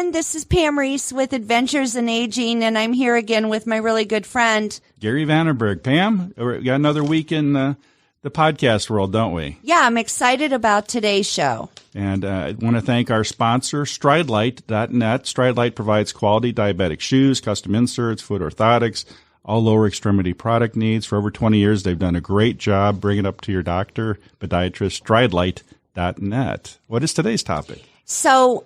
everyone. This is Pam Reese with Adventures in Aging, and I'm here again with my really good friend, Gary Vandenberg. Pam, we got another week in the podcast world, don't we? Yeah, I'm excited about today's show. And I want to thank our sponsor, StrideLite.net. StrideLite provides quality diabetic shoes, custom inserts, foot orthotics, all lower extremity product needs. For over 20 years, they've done a great job bringing it up to your doctor, podiatrist, StrideLite.net. What is today's topic? So,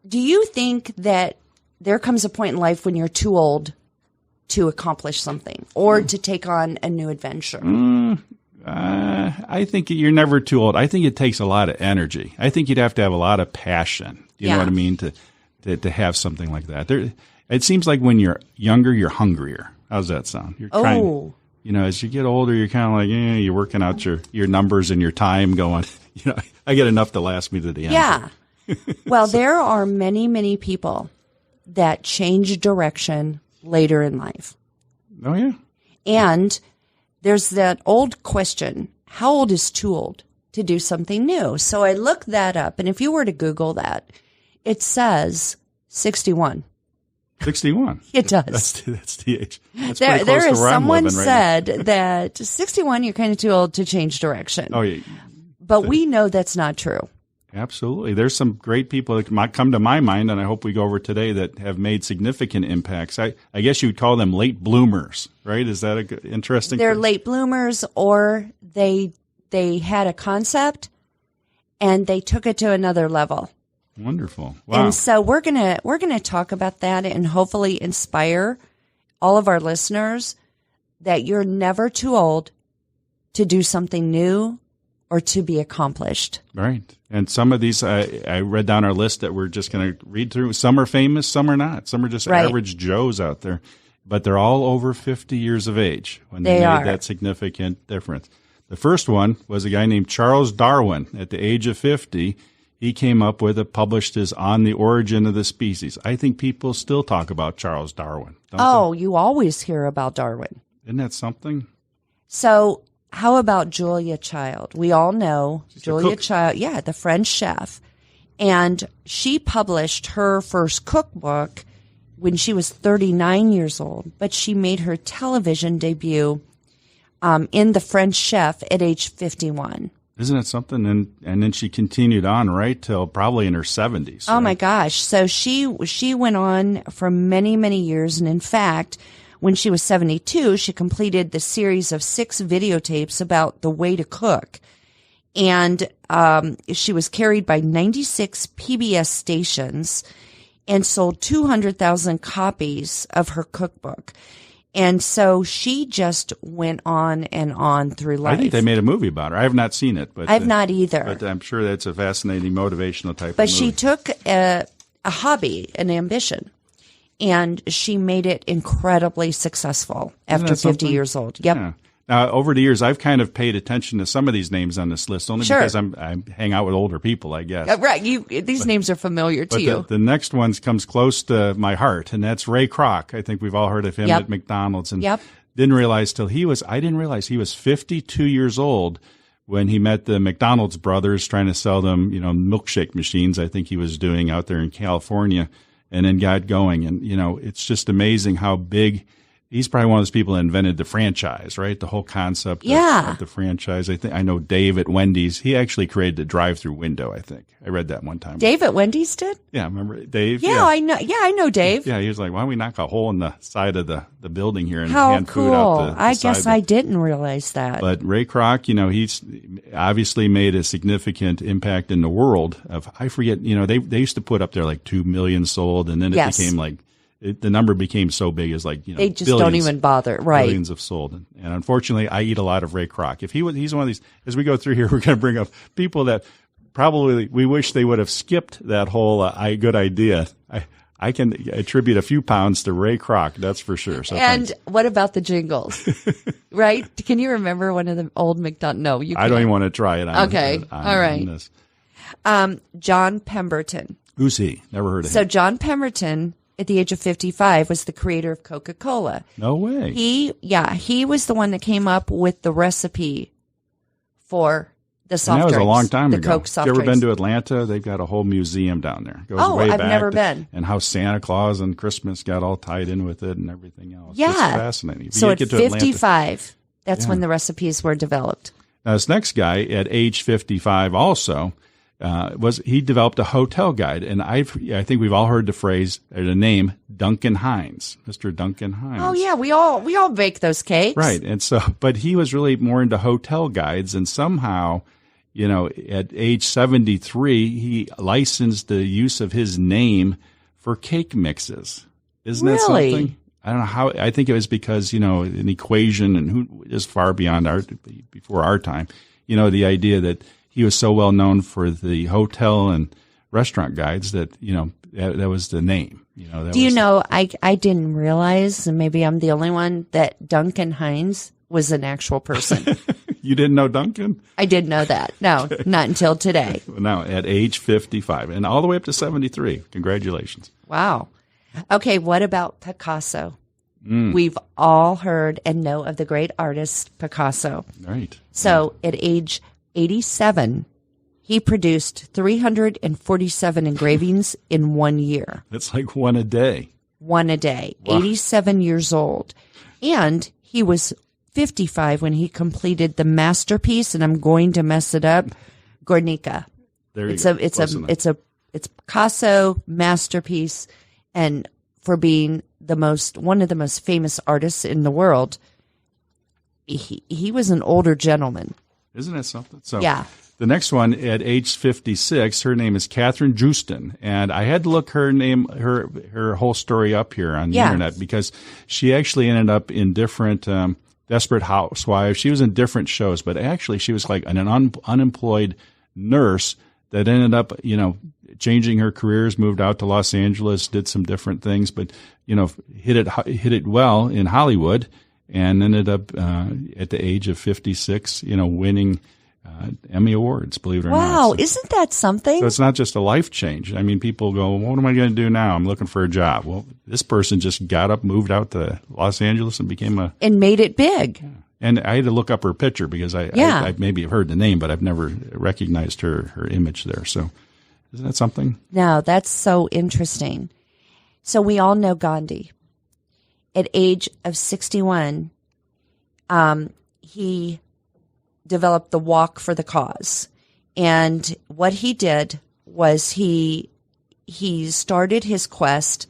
do you think that there comes a point in life when you're too old to accomplish something or to take on a new adventure? I think you're never too old. I think it takes a lot of energy. I think you'd have to have a lot of passion. You know what I mean? To have something like that. It seems like when you're younger, you're hungrier. How's that sound? You're trying, as you get older, you're kind of like, you're working out your numbers and your time going, I get enough to last me to the end. Yeah. Well, there are many, many people that change direction later in life. Oh, yeah. And there's that old question, how old is too old to do something new? So I looked that up, and if you were to Google that, it says 61. 61? It does. That's the age. That's there pretty close is to where I'm someone living right said now. that 61, you're kind of too old to change direction. Oh, yeah. But we know that's not true. Absolutely. There's some great people that might come to my mind, and I hope we go over today, that have made significant impacts. I guess you would call them late bloomers, right? Is that a interesting They're thing? late bloomers, or they had a concept and they took it to another level. Wonderful. Wow. And so we're gonna talk about that and hopefully inspire all of our listeners that you're never too old to do something new or to be accomplished. Right. And some of these, I read down our list that we're just going to read through. Some are famous, some are not. Some are just average Joes out there. But they're all over 50 years of age when they made that significant difference. The first one was a guy named Charles Darwin. At the age of 50, he came up with published his On the Origin of the Species. I think people still talk about Charles Darwin. Don't they? You always hear about Darwin. Isn't that something? So how about Julia Child? We all know Julia Child, the French chef. And she published her first cookbook when she was 39 years old, but she made her television debut in The French Chef at age 51. Isn't it something? And then she continued on right till probably in her 70s. Oh, my gosh. So she went on for many, many years. And in fact, when she was 72, she completed the series of 6 videotapes about the way to cook. And she was carried by 96 PBS stations and sold 200,000 copies of her cookbook. And so she just went on and on through life. I think they made a movie about her. I have not seen it. But I have not either. But I'm sure that's a fascinating motivational type of movie. But she took a hobby, an ambition, and she made it incredibly successful after 50 years old. Yep. Yeah. Now, over the years, I've kind of paid attention to some of these names on this list, only because I hang out with older people, I guess. Right. These names are familiar to you. The next one comes close to my heart, and that's Ray Kroc. I think we've all heard of him at McDonald's. And didn't realize I didn't realize he was 52 years old when he met the McDonald's brothers trying to sell them, milkshake machines. I think he was doing out there in California, and then got going. And, it's just amazing how big. He's probably one of those people that invented the franchise, right? The whole concept of the franchise. I know Dave at Wendy's. He actually created the drive-through window, I think. I read that one time. Dave at Wendy's did? Yeah, remember Dave? Yeah, I know. Yeah, I know Dave. Yeah, he was like, why don't we knock a hole in the side of the building here and How hand cool. food out the I side. guess I didn't realize that. But Ray Kroc, he's obviously made a significant impact in the world of, I forget, they used to put up there like 2 million sold, and then it became like, the number became so big as they just don't even bother, right? Billions of sold, and unfortunately, I eat a lot of Ray Kroc. He's one of these. As we go through here, we're going to bring up people that probably we wish they would have skipped that whole good idea. I can attribute a few pounds to Ray Kroc, that's for sure. So and what about the jingles? Right? Can you remember one of the old McDonald's? No, you can't. I don't even want to try it. All right. John Pemberton. Who's he? Never heard of him. So John Pemberton, at the age of 55, was the creator of Coca-Cola. No way. He was the one that came up with the recipe for the soft drinks. That was a long time ago. The Coke soft drinks. You ever been to drinks. Atlanta? They've got a whole museum down there. It goes Oh, way I've back never been. And how Santa Claus and Christmas got all tied in with it and everything else. Yeah. It's fascinating. So at get to 55, that's when the recipes were developed. Now, this next guy at age 55 also he developed a hotel guide, and I think we've all heard the phrase or the name Duncan Hines, Mr. Duncan Hines. Oh yeah, we all bake those cakes, right? And so, but he was really more into hotel guides, and somehow, at age 73, he licensed the use of his name for cake mixes. Isn't that something? I don't know how. I think it was because an equation, and who is far beyond before our time. The idea that he was so well known for the hotel and restaurant guides that that was the name. I didn't realize, and maybe I'm the only one, that Duncan Hines was an actual person. You didn't know Duncan? I did know that. No, not until today. Now, at age 55 and all the way up to 73. Congratulations. Wow. Okay, what about Picasso? We've all heard and know of the great artist Picasso. Right. So at age 87, he produced 347 engravings in 1 year. That's like one a day. One a day. Wow. 87 years old. And he was 55 when he completed the masterpiece, and I'm going to mess it up, Guernica. There you go. It's a Picasso masterpiece, and for being one of the most famous artists in the world, he was an older gentleman. Isn't that something? So yeah. The next one at age 56, her name is Catherine Justin, and I had to look her whole story up here on the internet because she actually ended up in different Desperate Housewives. She was in different shows, but actually she was like an unemployed nurse that ended up, changing her careers, moved out to Los Angeles, did some different things, but hit it well in Hollywood. And ended up at the age of 56, winning Emmy Awards, believe it or not. Wow, So, isn't that something? so it's not just a life change. I mean, people go, what am I going to do now? I'm looking for a job. Well, this person just got up, moved out to Los Angeles and became and made it big. Yeah. And I had to look up her picture because I maybe have heard the name, but I've never recognized her image there. So isn't that something? No, that's so interesting. So we all know Gandhi. At age of 61, he developed the Walk for the Cause. And what he did was he started his quest.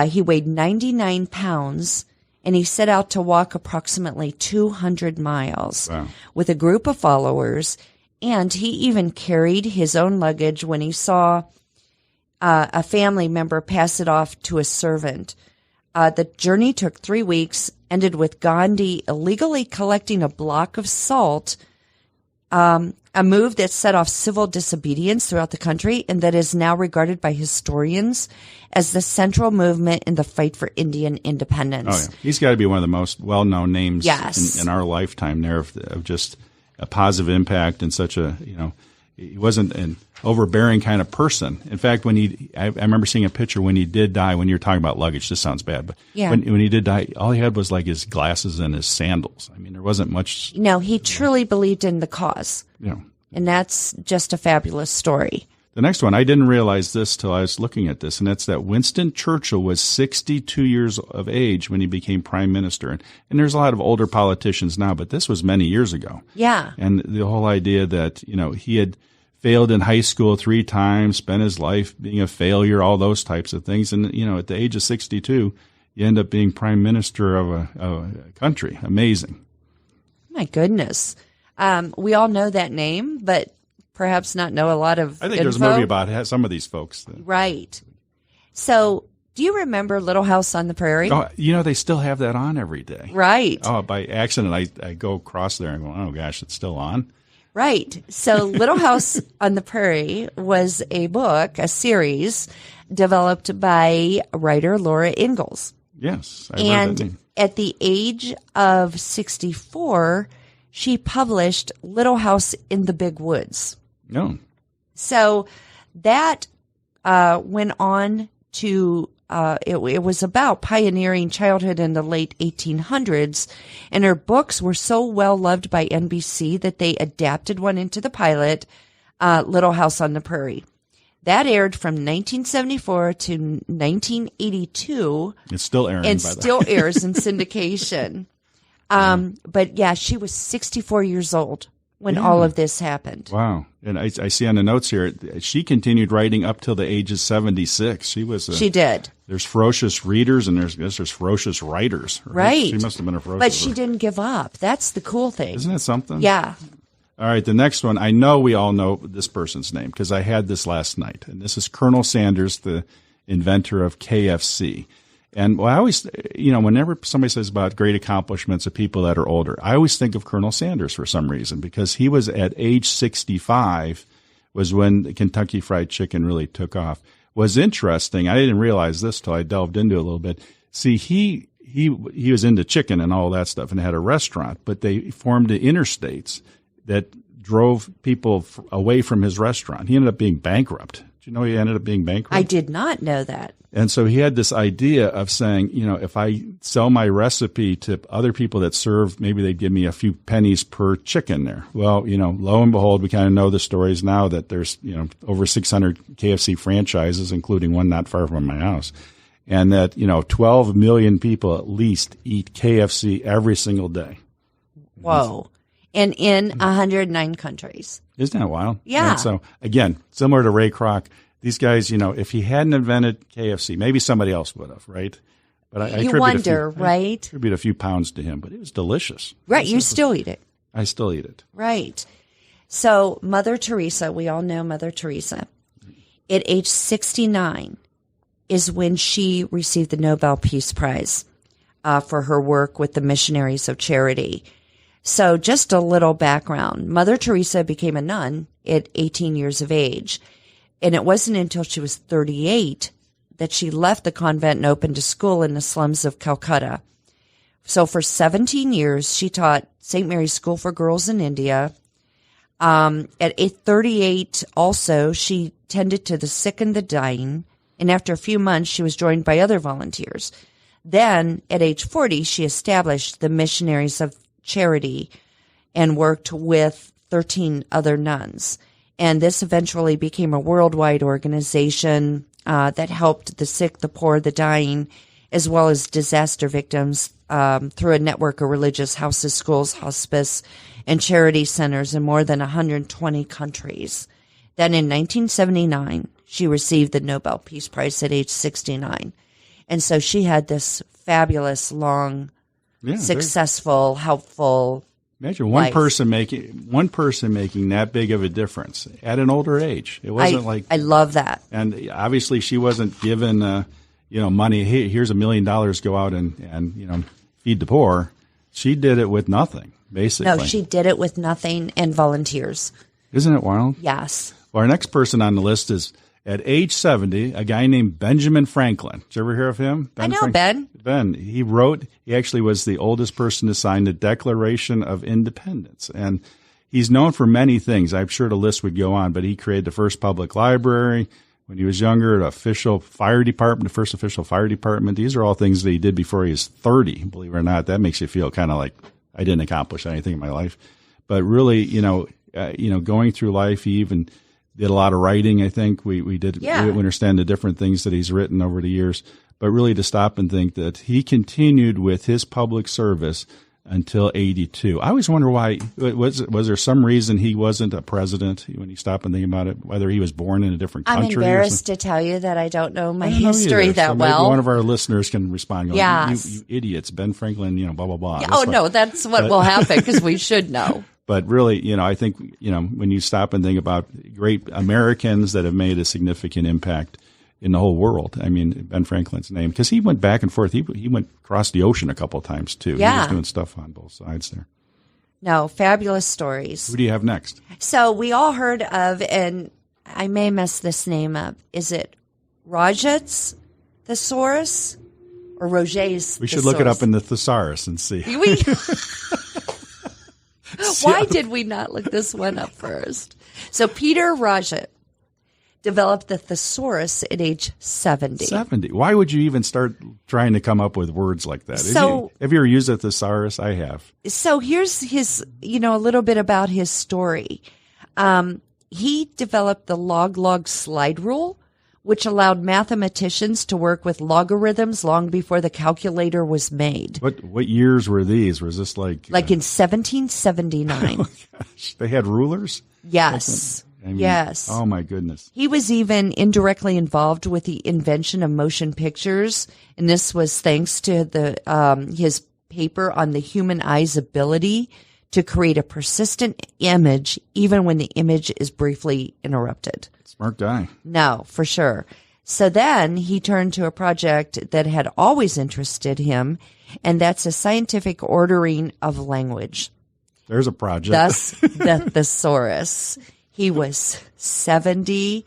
He weighed 99 pounds, and he set out to walk approximately 200 miles with a group of followers. And he even carried his own luggage when he saw a family member pass it off to a servant. The journey took 3 weeks, ended with Gandhi illegally collecting a block of salt, a move that set off civil disobedience throughout the country and that is now regarded by historians as the central movement in the fight for Indian independence. Oh, yeah. He's got to be one of the most well-known names yes. in our lifetime there of just a positive impact and such a, he wasn't an overbearing kind of person. In fact, when I remember seeing a picture when he did die, when you're talking about luggage, this sounds bad, but when he did die, all he had was like his glasses and his sandals. I mean, there wasn't much. No, he truly believed in the cause. Yeah. And that's just a fabulous story. The next one, I didn't realize this till I was looking at this, and that's that Winston Churchill was 62 years of age when he became prime minister. And there's a lot of older politicians now, but this was many years ago. Yeah. And the whole idea that, he had failed in high school 3 times, spent his life being a failure, all those types of things. And, at the age of 62, you end up being prime minister of a country. Amazing. My goodness. We all know that name, but perhaps not know a lot of I think there's a movie about some of these folks. Right. So do you remember Little House on the Prairie? Oh, they still have that on every day. Right. Oh, by accident, I go across there and go, oh, gosh, it's still on. Right. So Little House on the Prairie was a book, a series developed by writer Laura Ingalls. Yes. I read that name. At the age of 64, she published Little House in the Big Woods. No. So that went on to it was about pioneering childhood in the late 1800s. And her books were so well loved by NBC that they adapted one into the pilot, Little House on the Prairie. That aired from 1974 to 1982. It's still airing, and still airs in syndication. But yeah, she was 64 years old when all of this happened. Wow. And I see on the notes here, she continued writing up till the age of 76. She did. There's ferocious readers and there's ferocious writers. Right. She must have been a ferocious But she didn't give up. That's the cool thing. Isn't that something? Yeah. All right, the next one, I know we all know this person's name because I had this last night. And this is Colonel Sanders, the inventor of KFC. And I always, whenever somebody says about great accomplishments of people that are older, I always think of Colonel Sanders for some reason because he was at age 65 was when the Kentucky Fried Chicken really took off. Was interesting. I didn't realize this till I delved into it a little bit. See, he was into chicken and all that stuff and had a restaurant, but they formed the interstates that drove people away from his restaurant. He ended up being bankrupt. Did you know he ended up being bankrupt? I did not know that. And so he had this idea of saying, if I sell my recipe to other people that serve, maybe they'd give me a few pennies per chicken there. Well, lo and behold, we kind of know the stories now that there's, over 600 KFC franchises, including one not far from my house. And that, 12 million people at least eat KFC every single day. Whoa. And in 109 countries. Isn't that wild? Yeah. And so, again, similar to Ray Kroc, these guys, if he hadn't invented KFC, maybe somebody else would have, right? But I attribute a few pounds to him, but it was delicious. Right. You still eat it. I still eat it. Right. So Mother Teresa, we all know Mother Teresa. At age 69 is when she received the Nobel Peace Prize for her work with the Missionaries of Charity. So just a little background. Mother Teresa became a nun at 18 years of age. And it wasn't until she was 38 that she left the convent and opened a school in the slums of Calcutta. So for 17 years, she taught St. Mary's School for Girls in India. At age 38 also, she tended to the sick and the dying. And after a few months, she was joined by other volunteers. Then at age 40, she established the Missionaries of Charity and worked with 13 other nuns. And this eventually became a worldwide organization that helped the sick, the poor, the dying, as well as disaster victims through a network of religious houses, schools, hospice, and charity centers in more than 120 countries. Then in 1979, she received the Nobel Peace Prize at age 69. And so she had this fabulous, long, successful, helpful. Imagine one person making that big of a difference at an older age. It wasn't I love that. And obviously, she wasn't given money. Hey, here's $1 million. Go out and feed the poor. She did it with nothing, basically. No, she did it with nothing and volunteers. Isn't it wild? Yes. Well, our next person on the list is at age 70, a guy named Benjamin Franklin. Did you ever hear of him? I know Ben. Ben. He actually was the oldest person to sign the Declaration of Independence. And he's known for many things. I'm sure the list would go on, but he created the first public library. When he was younger, the first official fire department. These are all things that he did before he was 30, believe it or not. That makes you feel kind of like I didn't accomplish anything in my life. But really, going through life, he even did a lot of writing, I think. We understand the different things that he's written over the years. But really to stop and think that he continued with his public service until 82. I always wonder why. Was there some reason he wasn't a president when you stop and think about it, whether he was born in a different country? I'm embarrassed to tell you that I don't know my history that well. Maybe one of our listeners can respond. You idiots, Ben Franklin, blah, blah, blah. Yeah, no, that's what will happen because we should know. But really, I think, when you stop and think about great Americans that have made a significant impact in the whole world. I mean, Ben Franklin's name, because he went back and forth. He went across the ocean a couple of times, too. Yeah. He was doing stuff on both sides there. No, fabulous stories. Who do you have next? So we all heard of, and I may mess this name up, is it Roget's Thesaurus or Roget's We should look it up in the Thesaurus and see. Why did we not look this one up first? So Peter Roget developed the thesaurus at age 70. 70. Why would you even start trying to come up with words like that? So, have you ever used a thesaurus? I have. So here's his, a little bit about his story. He developed the log slide rule, which allowed mathematicians to work with logarithms long before the calculator was made. What years were these? Was this like in 1779? Oh gosh, they had rulers? Yes. Yes. Oh my goodness. He was even indirectly involved with the invention of motion pictures, and this was thanks to his paper on the human eye's ability to create a persistent image even when the image is briefly interrupted. Smart guy. No, for sure. So then he turned to a project that had always interested him, and that's a scientific ordering of language. There's a project. Thus, the thesaurus. He was 70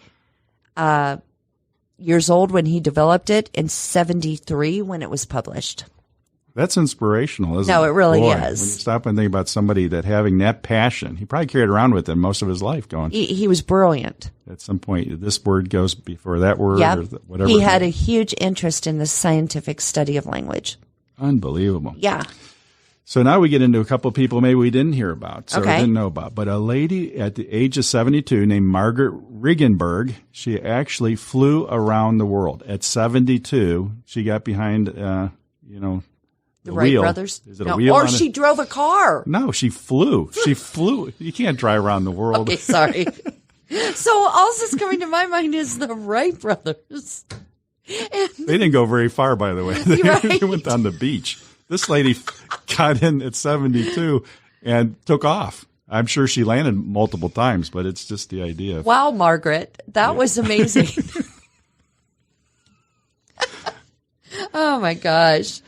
years old when he developed it and 73 when it was published. That's inspirational, isn't it? No, it really is. When you stop and think about somebody that having that passion, he probably carried around with him most of his life going. He was brilliant. At some point, this word goes before that word yep. or whatever. He had a huge interest in the scientific study of language. Unbelievable. Yeah. So now we get into a couple of people maybe we didn't hear about, okay. Didn't know about. But a lady at the age of 72 named Margaret Regenberg, she actually flew around the world. At 72, she got behind, the Wright wheel. brothers? Is it a wheel? Or she drove a car. No, she flew. She flew. You can't drive around the world. Okay, sorry. So all that's coming to my mind is the Wright brothers. They didn't go very far, by the way. They went on the beach. This lady got in at 72 and took off. I'm sure she landed multiple times, but it's just the idea. Wow, Margaret. That was amazing. Oh, my gosh.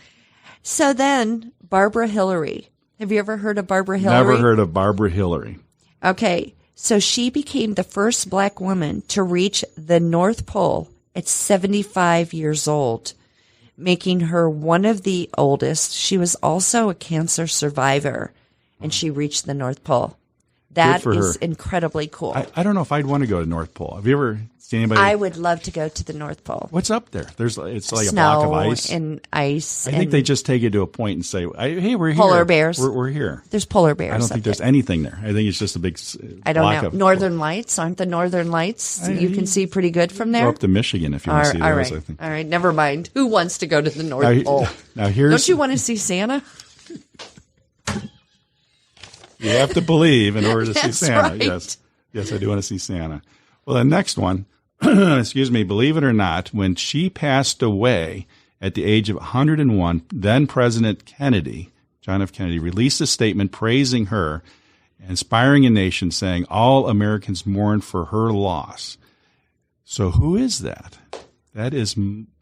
So then, Barbara Hillary. Have you ever heard of Barbara Hillary? Never heard of Barbara Hillary. Okay. So she became the first black woman to reach the North Pole at 75 years old, making her one of the oldest. She was also a cancer survivor, and she reached the North Pole. That is incredibly cool. I don't know if I'd want to go to North Pole. Have you ever seen anybody? I would love to go to the North Pole. What's up there? It's like snow a block of ice. and ice. I think they just take you to a point and say, hey, we're here. Polar bears. We're here. There's polar bears. I don't think there's anything there. I think it's just a big I don't block know. of Northern Lights? Aren't the Northern Lights? You can see pretty good from there? Go up to Michigan if you want to see those, right. I think. All right, never mind. Who wants to go to the North Pole? Now here's, don't you want to see Santa? You have to believe in order to see Santa. Right. Yes, I do want to see Santa. Well, the next one, excuse me, believe it or not, when she passed away at the age of 101, then President Kennedy, John F. Kennedy, released a statement praising her, inspiring a nation, saying all Americans mourn for her loss. So who is that? That is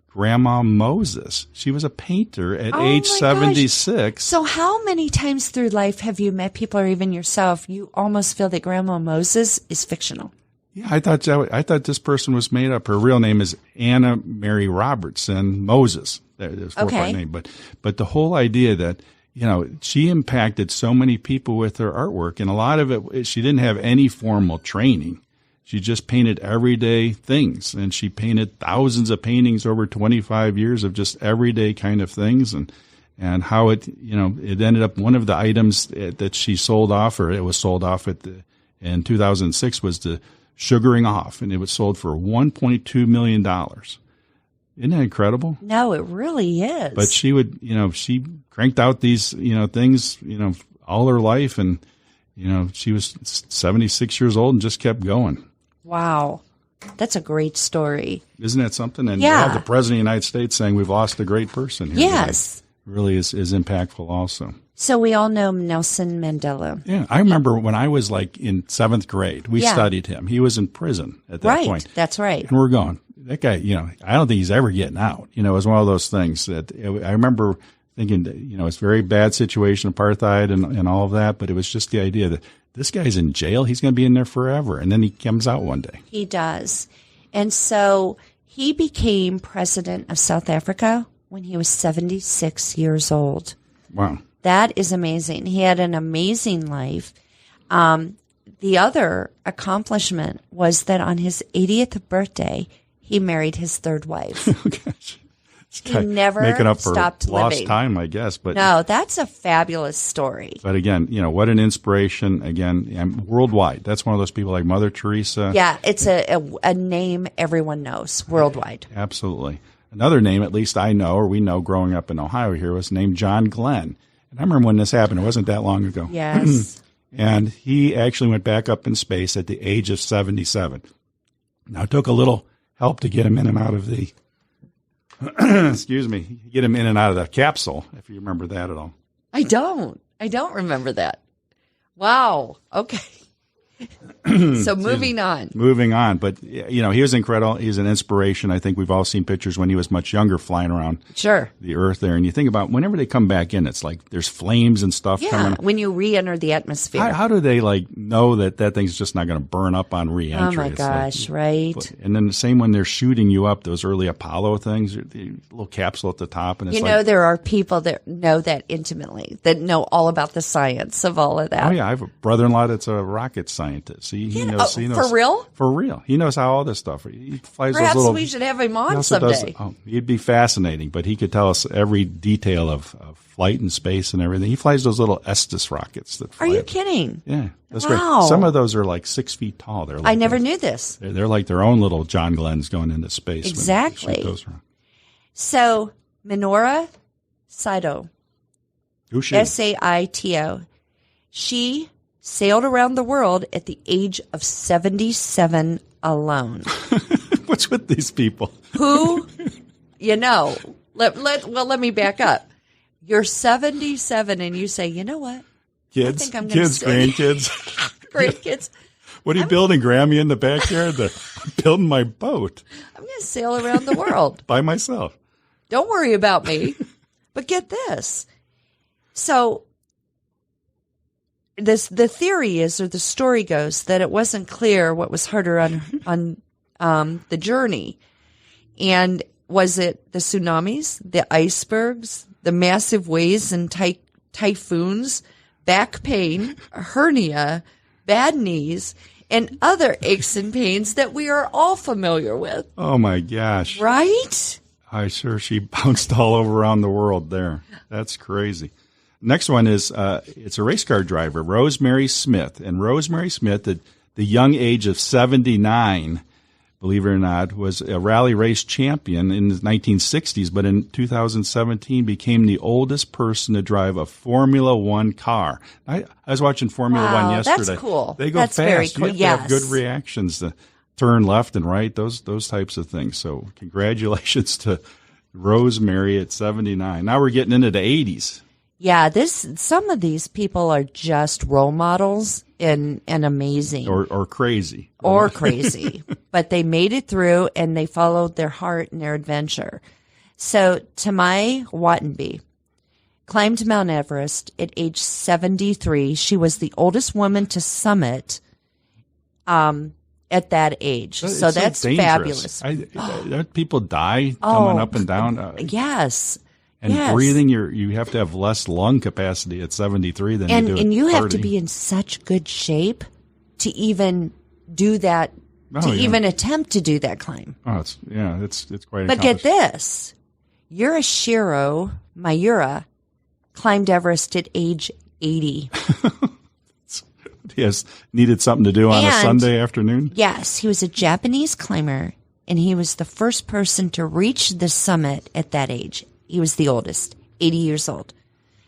Grandma Moses. She was a painter at age 76. Gosh. So how many times through life have you met people or even yourself, you almost feel that Grandma Moses is fictional? Yeah, I thought this person was made up. Her real name is Anna Mary Robertson Moses. There's a 4-part name. But the whole idea that, she impacted so many people with her artwork, and a lot of it, she didn't have any formal training. She just painted everyday things, and she painted thousands of paintings over 25 years of just everyday kind of things, and how it ended up one of the items that she sold off, or it was sold off in 2006, was the sugaring off, and it was sold for $1.2 million. Isn't that incredible? No, it really is. But she would, she cranked out these, things, all her life, and she was 76 years old and just kept going. Wow. That's a great story. Isn't that something? And you have the President of the United States saying we've lost a great person here. Yes. Really is impactful also. So we all know Nelson Mandela. Yeah. I remember when I was like in 7th grade, we studied him. He was in prison at that point. That's right. And we're going, that guy, I don't think he's ever getting out. It was one of those things that I remember thinking that, it's a very bad situation, apartheid and all of that. But it was just the idea that this guy's in jail. He's going to be in there forever. And then he comes out one day. He does. And so he became president of South Africa when he was 76 years old. Wow. That is amazing. He had an amazing life. the other accomplishment was that on his 80th birthday, he married his third wife. Oh, gosh. He never making up for stopped lost living. time, I guess. But no, that's a fabulous story. But again, what an inspiration. Again, worldwide. That's one of those people like Mother Teresa. Yeah, it's a name everyone knows worldwide. Absolutely. Another name, at least I know, or we know growing up in Ohio here, was named John Glenn. And I remember when this happened. It wasn't that long ago. Yes. And he actually went back up in space at the age of 77. Now, it took a little help to get him in and out of the get him in and out of the capsule, if you remember that at all. I don't remember that. Wow. Okay. So moving on. But, he was incredible. He's an inspiration. I think we've all seen pictures when he was much younger flying around the Earth there. And you think about whenever they come back in, it's like there's flames and stuff coming. When you re-enter the atmosphere. How do they know that thing's just not going to burn up on re-entry? Oh, my gosh, right? And then the same when they're shooting you up, those early Apollo things, the little capsule at the top. And it's there are people that know that intimately, that know all about the science of all of that. Oh, yeah. I have a brother-in-law that's a rocket scientist. He knows. For real? For real. He knows how all this stuff. He flies Perhaps those little. We should have him on someday. He'd be fascinating, but he could tell us every detail of flight in space and everything. He flies those little Estes rockets that fly. Are you kidding? Yeah, that's wow. Great. Some of those are like 6 feet tall. They're like I never knew this. They're like their own little John Glenns going into space. Exactly. So Minoru Saito, who's she? Saito, she sailed around the world at the age of 77 alone. What's with these people? Who, let me back up. You're 77 and you say, you know what? Kids, I think I'm gonna grandkids. Grandkids. What are you building, Grammy, in the backyard? I'm building my boat. I'm going to sail around the world. By myself. Don't worry about me. But get this. So the theory is, or the story goes, that it wasn't clear what was harder on the journey. And was it the tsunamis, the icebergs, the massive waves and typhoons, back pain, hernia, bad knees, and other aches and pains that we are all familiar with? Oh, my gosh. Right? She bounced all over around the world there. That's crazy. Next one is it's a race car driver, Rosemary Smith. And Rosemary Smith, at the young age of 79, believe it or not, was a rally race champion in the 1960s, but in 2017 became the oldest person to drive a Formula One car. I was watching Formula One yesterday. That's cool. They go that's fast. Very cool. You have to have good reactions to turn left and right, those types of things. So congratulations to Rosemary at 79. Now we're getting into the 80s. Yeah, some of these people are just role models and amazing. Or crazy. Or crazy. But they made it through and they followed their heart and their adventure. So Tamai Watanabe climbed Mount Everest at age 73. She was the oldest woman to summit at that age. So that's fabulous. People die coming up and down. Yes. And breathing, you have to have less lung capacity at 73 than you do at 30. And you have to be in such good shape to even do that, even attempt to do that climb. Oh, it's quite. But get this, Yurishiro Miura climbed Everest at age 80. He has needed something to do on a Sunday afternoon. Yes, he was a Japanese climber, and he was the first person to reach the summit at that age. He was the oldest, 80 years old.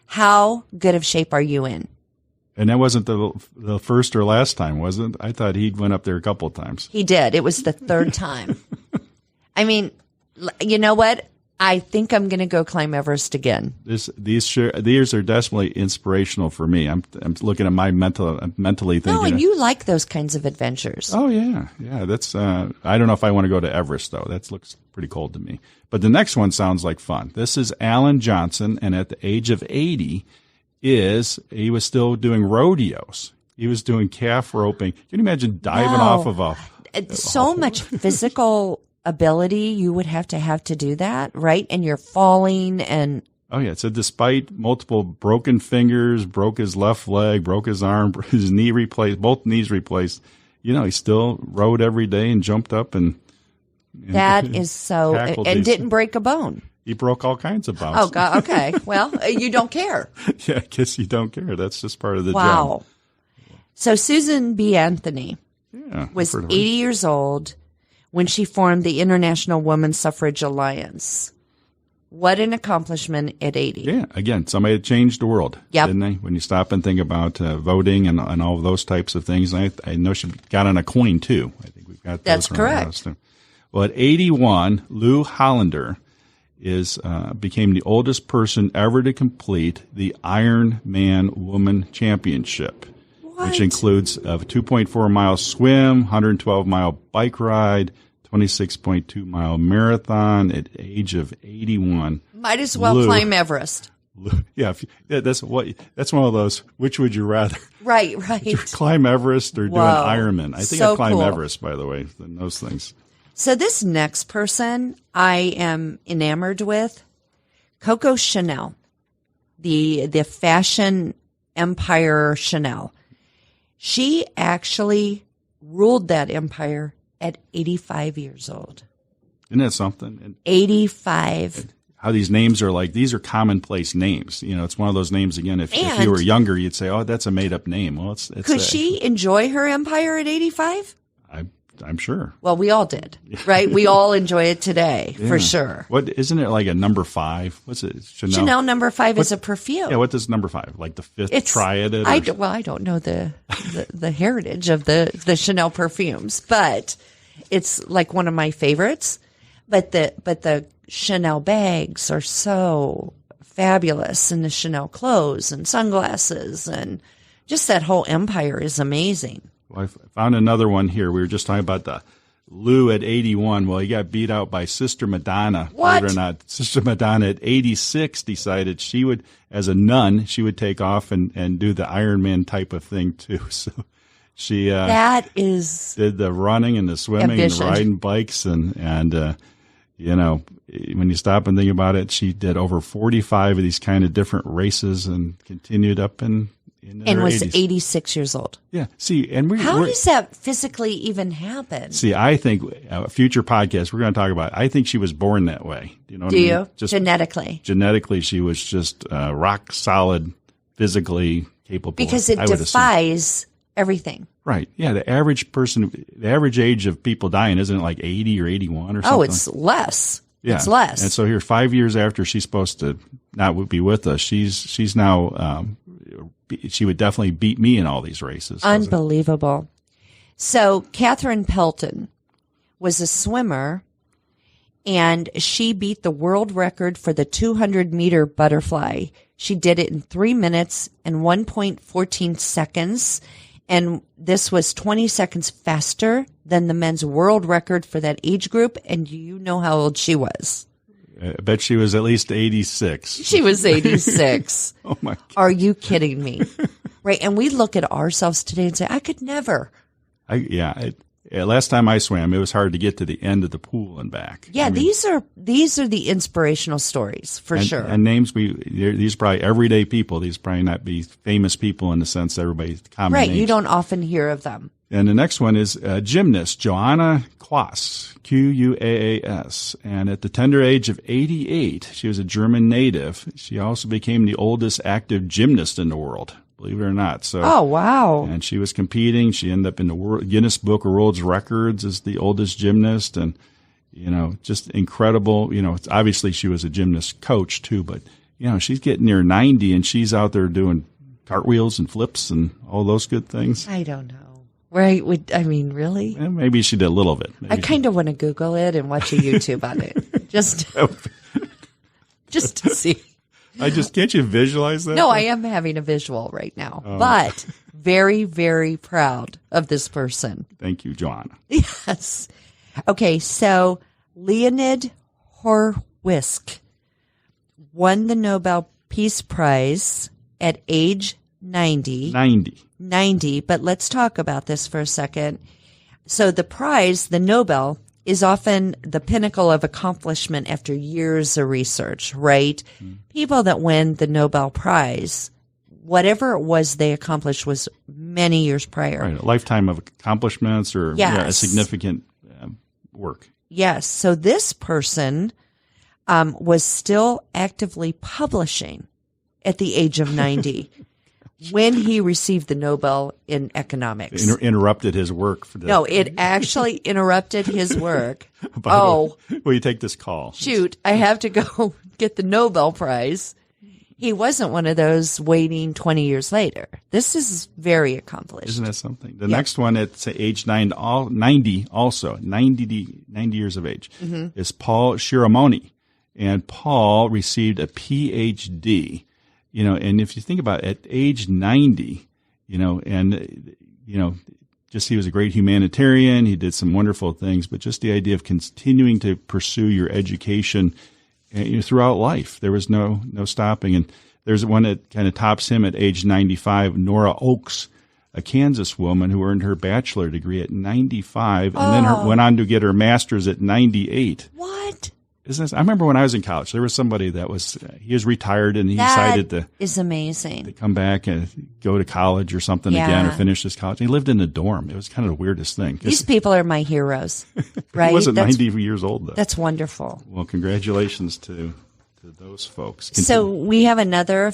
How good of shape are you in? And that wasn't the first or last time, was it? I thought he went up there a couple of times. He did. It was the third time. I mean, you know what? I think I'm going to go climb Everest again. These are definitely inspirational for me. I'm looking at my mentally thinking. No, and you like those kinds of adventures. Oh yeah. That's I don't know if I want to go to Everest though. That looks pretty cold to me. But the next one sounds like fun. This is Alan Johnson, and at the age of 80, he was still doing rodeos. He was doing calf roping. Can you imagine diving off of so much physical ability you would have to do that, right? And you're falling and Oh, yeah. So despite multiple broken fingers, broke his left leg, broke his arm, his knee replaced, both knees replaced, he still rode every day and jumped up and that is so, and didn't break a bone. He broke all kinds of bones. Oh, God. Okay. Well, you don't care. Yeah, I guess you don't care. That's just part of the job. Wow. So Susan B. Anthony was 80 years old when she formed the International Women's Suffrage Alliance. What an accomplishment at 80. Yeah, again, somebody that changed the world, didn't they? When you stop and think about voting and all of those types of things. I know she got on a coin, too. I think we've got those. That's correct. Well, at 81, Lou Hollander became the oldest person ever to complete the Ironman Woman Championship, which includes a 2.4-mile swim, 112-mile bike ride, 26.2-mile marathon at the age of 81. Might as well climb Everest. Yeah, that's one of those. Which would you rather? Right. Climb Everest or do an Ironman? I think I'd climb Everest, by the way, than those things. So this next person I am enamored with, Coco Chanel, the fashion empire Chanel. She actually ruled that empire at 85 years old. Isn't that something? And 85. How these names are these are commonplace names. It's one of those names, again, if you were younger, you'd say, oh, that's a made-up name. Well, it's could she enjoy her empire at 85? I'm sure. Well, we all did, right? We all enjoy it today, for sure. What isn't it like a number 5? What's it? Chanel number 5 is a perfume. Yeah, what does number 5? Like the fifth triad? I don't know the heritage of the Chanel perfumes, but it's like one of my favorites. But the Chanel bags are so fabulous, and the Chanel clothes and sunglasses, and just that whole empire is amazing. Well, I found another one here. We were just talking about the Lou at 81. Well, he got beat out by Sister Madonna. What? Believe it or not. Sister Madonna at 86 decided she would, as a nun, she would take off and do the Ironman type of thing too. So she that is did the running and the swimming and riding bikes and when you stop and think about it, she did over 45 of these kind of different races and continued up and was 80s. 86 years old. Yeah. See, and how does that physically even happen? See, I think a future podcast we're going to talk about. I think she was born that way. You know? Do you? Just genetically? Genetically, she was just rock solid, physically capable. Because it defies everything. Right. Yeah. The average age of people dying isn't it like 80 or 81 or something? Oh, it's less. Yeah. It's less. And so here, 5 years after she's supposed to not be with us, she's now. She would definitely beat me in all these races. Unbelievable. So Catherine Pelton was a swimmer, and she beat the world record for the 200-meter butterfly. She did it in 3 minutes and 1.14 seconds, and this was 20 seconds faster than the men's world record for that age group. And do you know how old she was? I bet she was at least 86. She was 86. Oh, my God. Are you kidding me? Right. And we look at ourselves today and say, I could never. Last time I swam, it was hard to get to the end of the pool and back. Yeah, these are the inspirational stories for sure. And names, these are probably everyday people. These probably not be famous people in the sense everybody's common names. Right. You don't often hear of them. And the next one is gymnast Joanna Quaas, Quaas. And at the tender age of 88, she was a German native. She also became the oldest active gymnast in the world, believe it or not. So, oh, wow. And she was competing. She ended up in the Guinness Book of World Records as the oldest gymnast. And, just incredible. Obviously she was a gymnast coach too, but, she's getting near 90 and she's out there doing cartwheels and flips and all those good things. I don't know. Right? Really? Well, maybe she did a little bit. I kind of want to Google it and watch a YouTube on it. Just to see. Can't you visualize that? No, I am having a visual right now, but very, very proud of this person. Thank you, Joanna. Yes. Okay. So Leonid Horwitz won the Nobel Peace Prize at age 90. 90. But let's talk about this for a second. So the prize, the Nobel, is often the pinnacle of accomplishment after years of research, right? People that win the Nobel Prize, whatever it was they accomplished was many years prior. Right, a lifetime of accomplishments or a significant work. Yes. So this person was still actively publishing at the age of 90 when he received the Nobel in economics. Interrupted his work. No, it actually interrupted his work. Will you take this call? Shoot, I have to go get the Nobel Prize. He wasn't one of those waiting 20 years later. This is very accomplished. Isn't that something? The next one at age 90 also, 90 years of age, is Paul Shiramoni. And Paul received a PhD. And if you think about it, at age 90, just he was a great humanitarian. He did some wonderful things, but just the idea of continuing to pursue your education throughout life, there was no stopping. And there's one that kind of tops him at age 95, Nora Oakes, a Kansas woman who earned her bachelor degree at 95 and then went on to get her master's at 98. What? I remember when I was in college, there was somebody that he was retired and he decided to is amazing. To come back and go to college or something again or finish his college. He lived in a dorm. It was kind of the weirdest thing. These people are my heroes, right? He wasn't 90 years old, though. That's wonderful. Well, congratulations to those folks. So we have another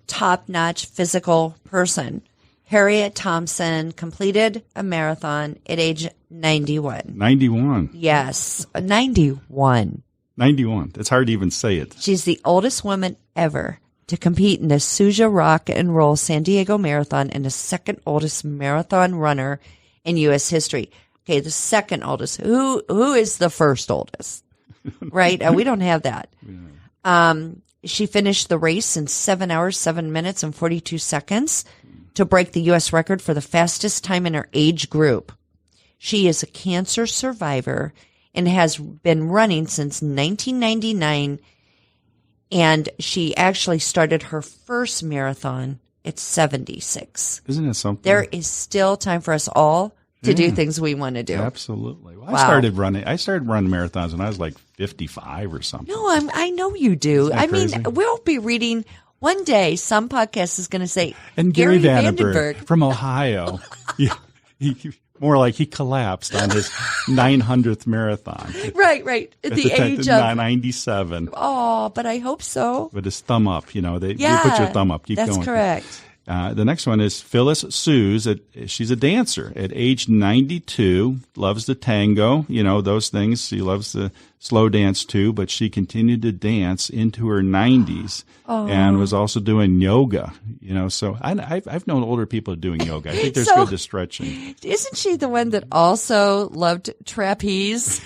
top-notch physical person. Harriet Thompson completed a marathon at age 91. 91. Yes, 91. 91. It's hard to even say it. She's the oldest woman ever to compete in the Sousa Rock and Roll San Diego Marathon and the second oldest marathon runner in U.S. history. Okay, the second oldest. Who is the first oldest? Right? We don't have that. She finished the race in 7 hours, 7 minutes, and 42 seconds to break the U.S. record for the fastest time in her age group. She is a cancer survivor and has been running since 1999, and she actually started her first marathon at 76. Isn't that something? There is still time for us all to do things we want to do. Absolutely. Well, I started running marathons when I was like 55 or something. No, I know you do. I crazy? mean, we'll be reading. One day, some podcast is going to say, and Gary Vandenberg from Ohio. he more like he collapsed on his 900th marathon. Right. At the age of 97. Oh, but I hope so. With his thumb up, you put your thumb up. Keep going. That's correct. The next one is Phyllis Suze. She's a dancer at age 92, loves the tango, those things. She loves the slow dance too, but she continued to dance into her 90s and was also doing yoga, So I've known older people doing yoga. I think there's good to stretching. Isn't she the one that also loved trapeze?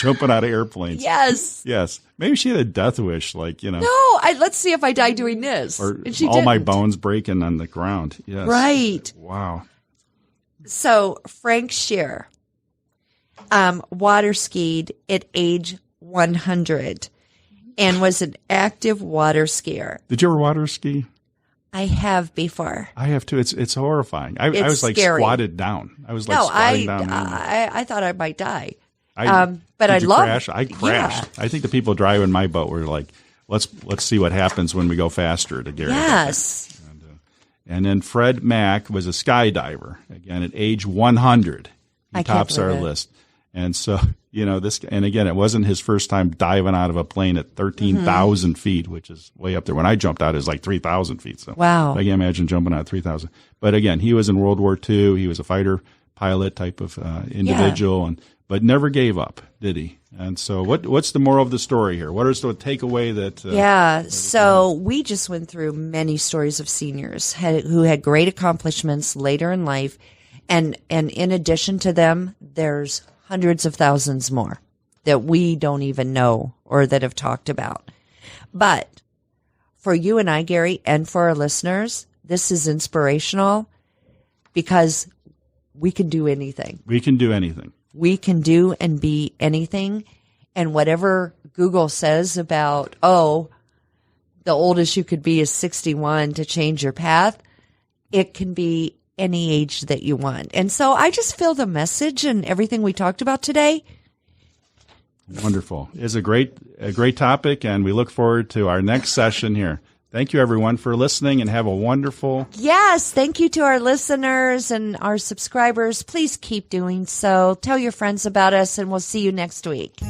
Jumping out of airplanes. Yes. Yes. Maybe she had a death wish, No, let's see if I die doing this. Or and she all didn't. my bones breaking on the ground. Yes. Right. Wow. So Frank Shear, water skied at age 100 and was an active water skier. Did you ever water ski? I have before. I have too. It's horrifying. I was like scary. squatted down. I was like squatting down. I thought I might die. But I love crash? I crashed. Yeah. I think the people driving my boat were like, let's see what happens when we go faster to Gary. Yes. And then Fred Mack was a skydiver, again, at age 100. He tops our list. And so, and again, it wasn't his first time diving out of a plane at 13,000 feet, which is way up there. When I jumped out, it was like 3,000 feet. So wow. I can't imagine jumping out at 3,000. But again, he was in World War II. He was a fighter pilot type of individual, but never gave up, did he? And so what's the moral of the story here? What is the takeaway that... so we just went through many stories of seniors who had great accomplishments later in life. And in addition to them, there's hundreds of thousands more that we don't even know or that have talked about. But for you and I, Gary, and for our listeners, this is inspirational because we can do anything. We can do anything. We can do and be anything. And whatever Google says about, the oldest you could be is 61 to change your path, it can be any age that you want. And so I just feel the message and everything we talked about today. Wonderful. It's a great topic, and we look forward to our next session here. Thank you, everyone, for listening, and have a wonderful... Yes, thank you to our listeners and our subscribers. Please keep doing so. Tell your friends about us, and we'll see you next week.